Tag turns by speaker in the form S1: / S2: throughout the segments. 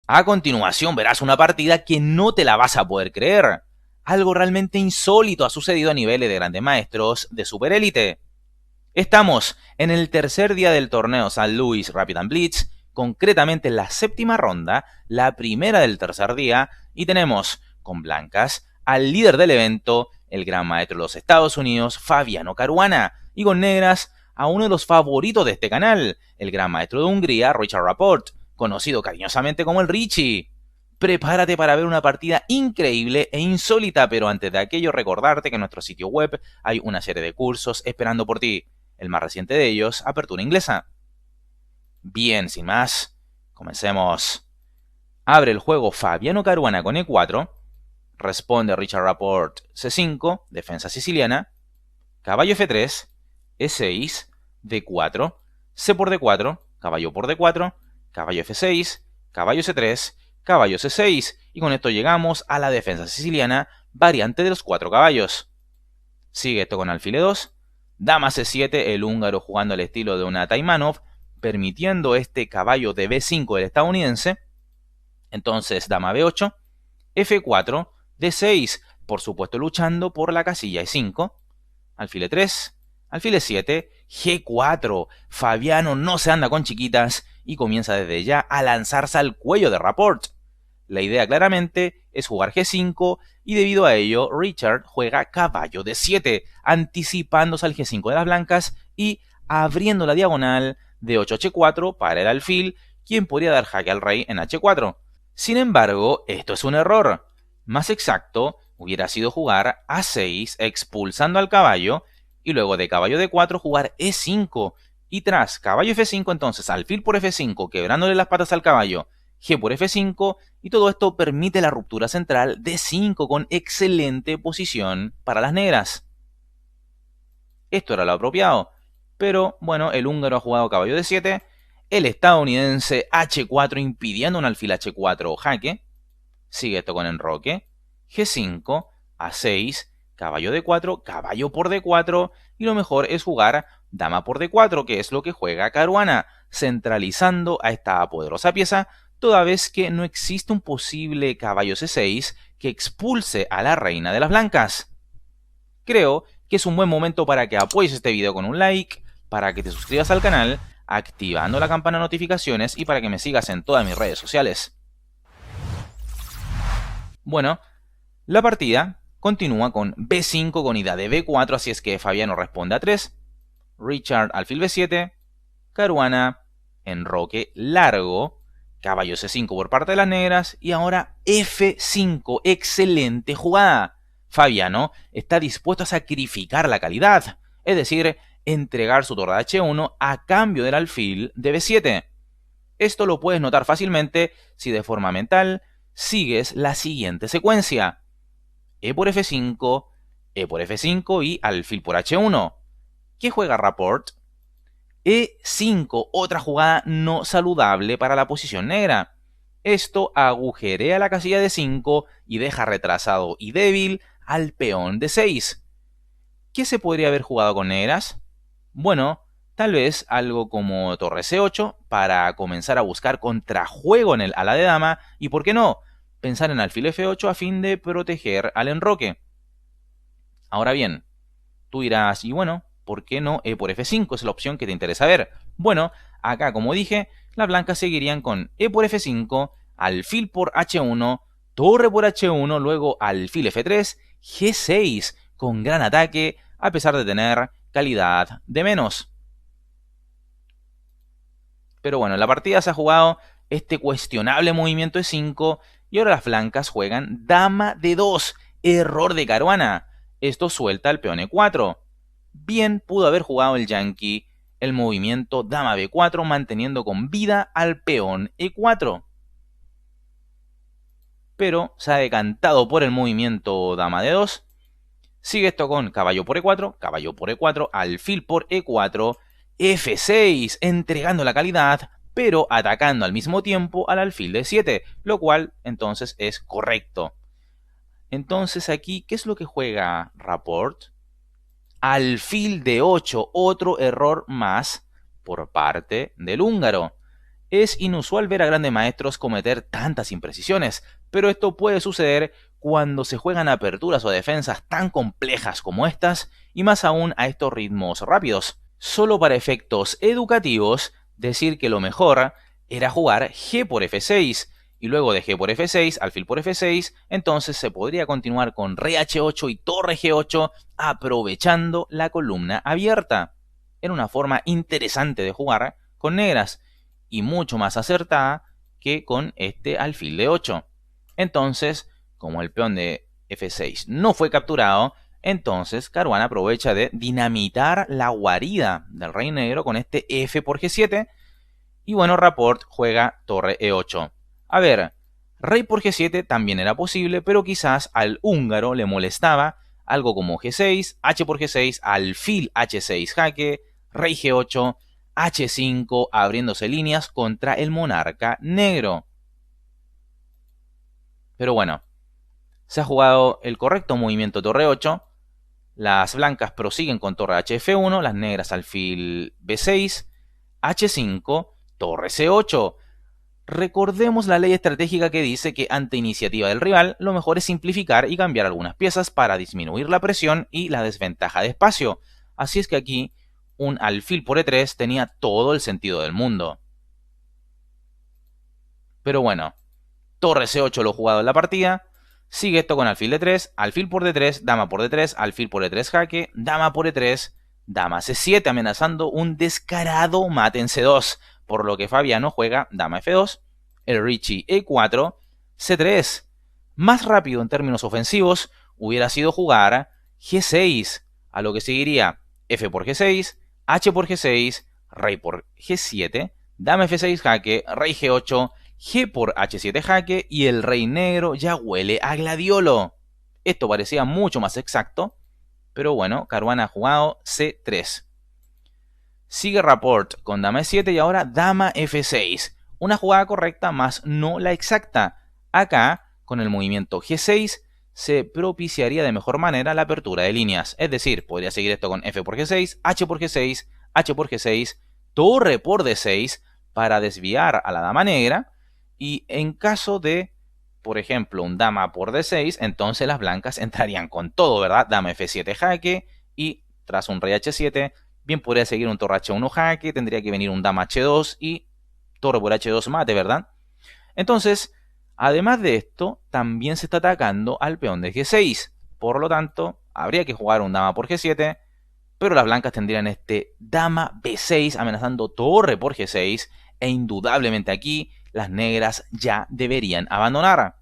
S1: A continuación verás una partida que no te la vas a poder creer. Algo realmente insólito ha sucedido a niveles de grandes maestros de Super Élite. Estamos en el tercer día del torneo San Luis Rapid and Blitz, concretamente en la séptima ronda, la primera del tercer día, y tenemos con blancas al líder del evento, el gran maestro de los Estados Unidos, Fabiano Caruana, y con negras a uno de los favoritos de este canal, el gran maestro de Hungría, Richard Rapport, conocido cariñosamente como el Richie. Prepárate para ver una partida increíble e insólita, pero antes de aquello recordarte que en nuestro sitio web hay una serie de cursos esperando por ti. El más reciente de ellos, Apertura Inglesa. Bien, sin más, comencemos. Abre el juego Fabiano Caruana con E4, responde Richard Rapport C5, defensa siciliana, caballo F3, E6, D4, C por D4, caballo por D4, caballo F6, caballo C3, caballo C6, y con esto llegamos a la defensa siciliana, variante de los 4 caballos. Sigue esto con alfil E2, dama C7, el húngaro jugando al estilo de una Taimanov, permitiendo este caballo de B5 del estadounidense. Entonces dama B8, F4, D6, por supuesto luchando por la casilla E5, alfil E3, alfil E7, G4. Fabiano no se anda con chiquitas y comienza desde ya a lanzarse al cuello de Rapport. La idea claramente es jugar G5 y debido a ello Richard juega caballo D7, anticipándose al G5 de las blancas y abriendo la diagonal de 8 H4 para el alfil, quien podría dar jaque al rey en H4. Sin embargo, esto es un error. Más exacto hubiera sido jugar A6 expulsando al caballo y luego de caballo D4 jugar E5 y tras caballo F5 entonces alfil por F5 quebrándole las patas al caballo, G por F5 y todo esto permite la ruptura central de 5 con excelente posición para las negras. Esto era lo apropiado, pero bueno, el húngaro ha jugado caballo D7, el estadounidense H4 impidiendo un alfil H4 jaque, sigue esto con enroque, G5, A6, caballo D4, caballo por D4 y lo mejor es jugar dama por D4, que es lo que juega Caruana, centralizando a esta poderosa pieza toda vez que no existe un posible caballo C6 que expulse a la reina de las blancas. Creo que es un buen momento para que apoyes este video con un like, para que te suscribas al canal, activando la campana de notificaciones y para que me sigas en todas mis redes sociales. Bueno, la partida continúa con B5 con ida de B4, así es que Fabiano responde a 3, Richard alfil B7, Caruana, enroque largo, caballo C5 por parte de las negras y ahora F5, excelente jugada. Fabiano está dispuesto a sacrificar la calidad, es decir, entregar su torre de H1 a cambio del alfil de B7. Esto lo puedes notar fácilmente si de forma mental sigues la siguiente secuencia. E por F5, E por F5 y alfil por H1. ¿Qué juega Rapport? E5, otra jugada no saludable para la posición negra. Esto agujerea la casilla de 5 y deja retrasado y débil al peón de 6. ¿Qué se podría haber jugado con negras? Bueno, tal vez algo como torre C8 para comenzar a buscar contrajuego en el ala de dama y, ¿por qué no?, pensar en alfil F8 a fin de proteger al enroque. Ahora bien, tú dirás, y bueno, ¿por qué no E por F5? Es la opción que te interesa ver. Bueno, acá como dije, las blancas seguirían con E por F5, alfil por H1, torre por H1, luego alfil F3, G6, con gran ataque, a pesar de tener calidad de menos. Pero bueno, en la partida se ha jugado este cuestionable movimiento E5 y ahora las blancas juegan dama D2, error de Caruana. Esto suelta el peón E4. Bien pudo haber jugado el Yankee el movimiento dama B4 manteniendo con vida al peón E4. Pero se ha decantado por el movimiento dama D2. Sigue esto con caballo por E4, alfil por E4, F6, entregando la calidad, pero atacando al mismo tiempo al alfil de 7, lo cual entonces es correcto. Entonces aquí, ¿qué es lo que juega Rapport? Alfil de 8, otro error más por parte del húngaro. Es inusual ver a grandes maestros cometer tantas imprecisiones, pero esto puede suceder cuando se juegan aperturas o defensas tan complejas como estas, y más aún a estos ritmos rápidos. Solo para efectos educativos, decir que lo mejor era jugar G por F6, y luego de G por F6, alfil por F6, entonces se podría continuar con Rey H8 y Torre G8, aprovechando la columna abierta. Era una forma interesante de jugar con negras, y mucho más acertada que con este alfil de 8. Entonces, como el peón de F6 no fue capturado, entonces Caruana aprovecha de dinamitar la guarida del rey negro con este F por G7. Y bueno, Rapport juega torre E8. A ver, rey por G7 también era posible, pero quizás al húngaro le molestaba algo como G6, H por G6, alfil H6 jaque, rey G8, H5 abriéndose líneas contra el monarca negro. Pero bueno, se ha jugado el correcto movimiento torre 8. Las blancas prosiguen con torre HF1, las negras alfil B6, H5, torre C8. Recordemos la ley estratégica que dice que ante iniciativa del rival, lo mejor es simplificar y cambiar algunas piezas para disminuir la presión y la desventaja de espacio. Así es que aquí un alfil por E3 tenía todo el sentido del mundo. Pero bueno, torre C8 lo jugado en la partida. Sigue esto con alfil D3, alfil por D3, dama por D3, alfil por E3 jaque, dama por E3, dama C7 amenazando un descarado mate en C2, por lo que Fabiano juega dama F2, el Ricci E4, C3. Más rápido en términos ofensivos hubiera sido jugar G6, a lo que seguiría F por G6, H por G6, rey por G7, dama F6 jaque, rey G8, G por H7 jaque y el rey negro ya huele a gladiolo. Esto parecía mucho más exacto, pero bueno, Caruana ha jugado C3. Sigue Rapport con dama E7 y ahora dama F6. Una jugada correcta, más no la exacta. Acá, con el movimiento G6, se propiciaría de mejor manera la apertura de líneas. Es decir, podría seguir esto con F por G6, H por G6, H por G6, torre por D6 para desviar a la dama negra. Y en caso de, por ejemplo, un dama por D6, entonces las blancas entrarían con todo, ¿verdad? Dama F7 jaque y tras un rey H7, bien podría seguir un torre H1 jaque, tendría que venir un dama H2 y torre por H2 mate, ¿verdad? Entonces, además de esto, también se está atacando al peón de G6. Por lo tanto, habría que jugar un dama por G7, pero las blancas tendrían este dama B6 amenazando torre por G6 e indudablemente aquí las negras ya deberían abandonar.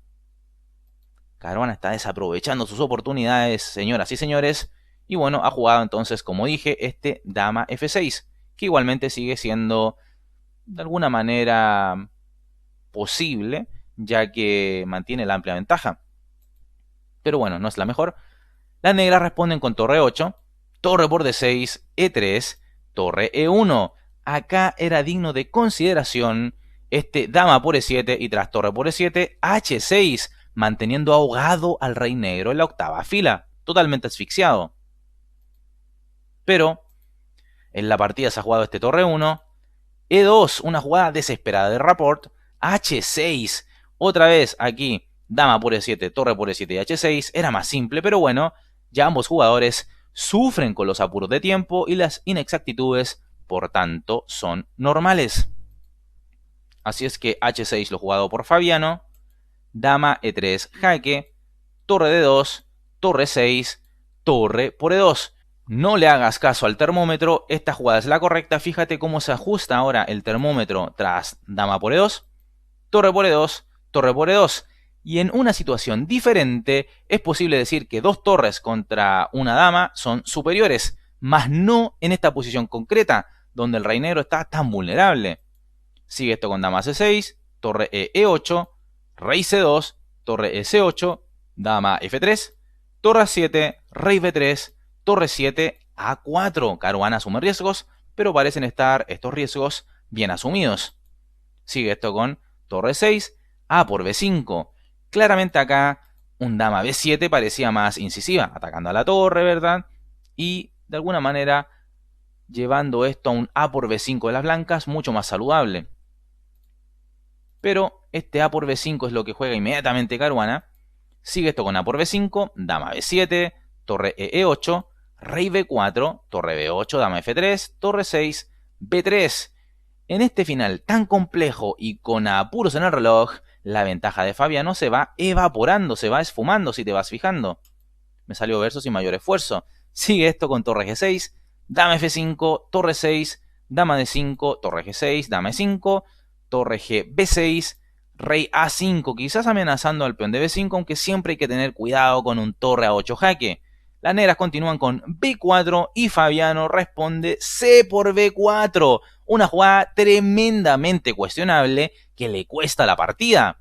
S1: Caruana está desaprovechando sus oportunidades, señoras y señores. Y bueno, ha jugado entonces, como dije, este dama F6, que igualmente sigue siendo de alguna manera posible, ya que mantiene la amplia ventaja. Pero bueno, no es la mejor. Las negras responden con torre 8, torre por D6, E3, torre E1. Acá era digno de consideración este dama por E7 y tras torre por E7, H6, manteniendo ahogado al rey negro en la octava fila, totalmente asfixiado. Pero en la partida se ha jugado este torre 1, E2, una jugada desesperada de Rapport, H6, otra vez aquí, dama por E7, torre por E7 y H6, era más simple, pero bueno, ya ambos jugadores sufren con los apuros de tiempo y las inexactitudes, por tanto, son normales. Así es que H6 lo jugado por Fabiano, dama E3 jaque, torre D2, torre 6, torre por E2. No le hagas caso al termómetro, esta jugada es la correcta, fíjate cómo se ajusta ahora el termómetro tras dama por E2, torre por E2, torre por E2. Y en una situación diferente es posible decir que dos torres contra una dama son superiores, mas no en esta posición concreta, donde el rey negro está tan vulnerable. Sigue esto con dama C6, torre E8, rey C2, torre C8, dama F3, torre A7, rey B3, torre 7, A4. Caruana asume riesgos, pero parecen estar estos riesgos bien asumidos. Sigue esto con torre 6, A por B5. Claramente acá un dama B7 parecía más incisiva, atacando a la torre, ¿verdad? Y de alguna manera llevando esto a un A por B5 de las blancas, mucho más saludable. Pero este A por B5 es lo que juega inmediatamente Caruana. Sigue esto con A por B5, dama B7, torre E8, rey B4, torre B8, dama F3, torre 6, B3. En este final tan complejo y con apuros en el reloj, la ventaja de Fabiano se va evaporando, se va esfumando si te vas fijando. Me salió verso sin mayor esfuerzo. Sigue esto con torre G6, dama F5, torre 6, dama D5, torre G6, dama E5, torre G B6, rey A5, quizás amenazando al peón de B5, aunque siempre hay que tener cuidado con un torre A8 jaque. Las negras continúan con B4 y Fabiano responde C por B4, una jugada tremendamente cuestionable que le cuesta la partida.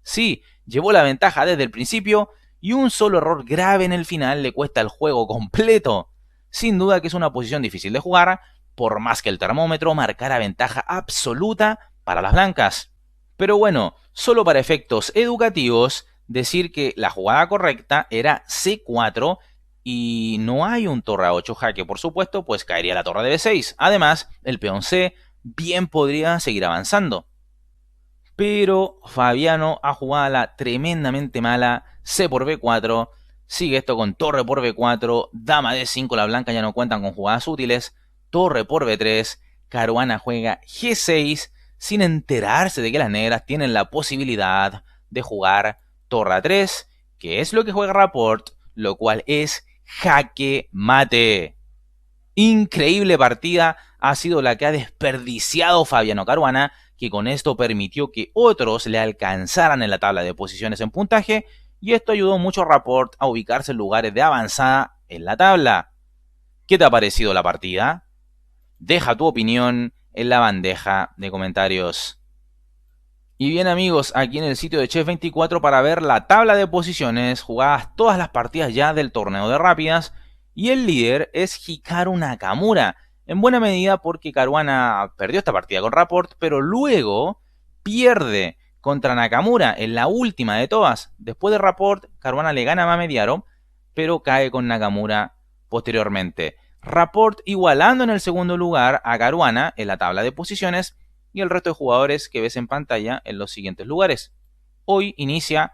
S1: Sí, llevó la ventaja desde el principio y un solo error grave en el final le cuesta el juego completo. Sin duda que es una posición difícil de jugar, por más que el termómetro marcara ventaja absoluta para las blancas. Pero bueno, solo para efectos educativos, decir que la jugada correcta era C4 y no hay un torre A8 jaque, por supuesto, pues caería la torre de B6. Además, el peón C bien podría seguir avanzando. Pero Fabiano ha jugado la tremendamente mala C por B4. Sigue esto con torre por B4, dama D5, la blanca ya no cuentan con jugadas útiles, torre por B3, Caruana juega G6 sin enterarse de que las negras tienen la posibilidad de jugar torre A3, que es lo que juega Rapport, lo cual es jaque mate. Increíble partida ha sido la que ha desperdiciado Fabiano Caruana, que con esto permitió que otros le alcanzaran en la tabla de posiciones en puntaje, y esto ayudó mucho a Rapport a ubicarse en lugares de avanzada en la tabla. ¿Qué te ha parecido la partida? Deja tu opinión en la bandeja de comentarios. Y bien amigos, aquí en el sitio de Chef24 para ver la tabla de posiciones, jugadas todas las partidas ya del torneo de rápidas, y el líder es Hikaru Nakamura, en buena medida porque Caruana perdió esta partida con Rapport, pero luego pierde contra Nakamura en la última de todas. Después de Rapport, Caruana le gana a Mamediaro, pero cae con Nakamura posteriormente. Rapport igualando en el segundo lugar a Caruana en la tabla de posiciones, y el resto de jugadores que ves en pantalla en los siguientes lugares. Hoy inicia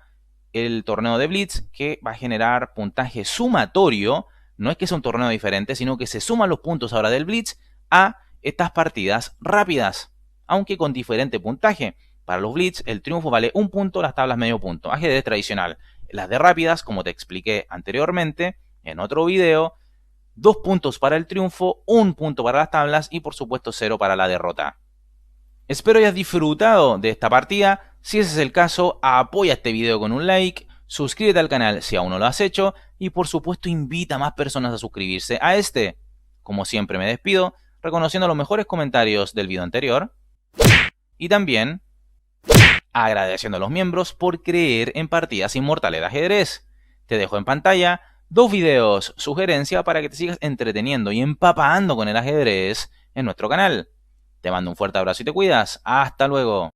S1: el torneo de Blitz, que va a generar puntaje sumatorio. No es que sea un torneo diferente, sino que se suman los puntos ahora del Blitz a estas partidas rápidas, aunque con diferente puntaje. Para los Blitz el triunfo vale un punto, las tablas medio punto. Ajedrez tradicional. Las de rápidas, como te expliqué anteriormente en otro video, 2 puntos para el triunfo, 1 punto para las tablas y por supuesto 0 para la derrota. Espero hayas disfrutado de esta partida. Si ese es el caso, apoya este video con un like, suscríbete al canal si aún no lo has hecho y por supuesto invita a más personas a suscribirse a este. Como siempre me despido, reconociendo los mejores comentarios del video anterior y también agradeciendo a los miembros por creer en partidas inmortales de ajedrez. Te dejo en pantalla 2 videos sugerencia para que te sigas entreteniendo y empapando con el ajedrez en nuestro canal. Te mando un fuerte abrazo y te cuidas. Hasta luego.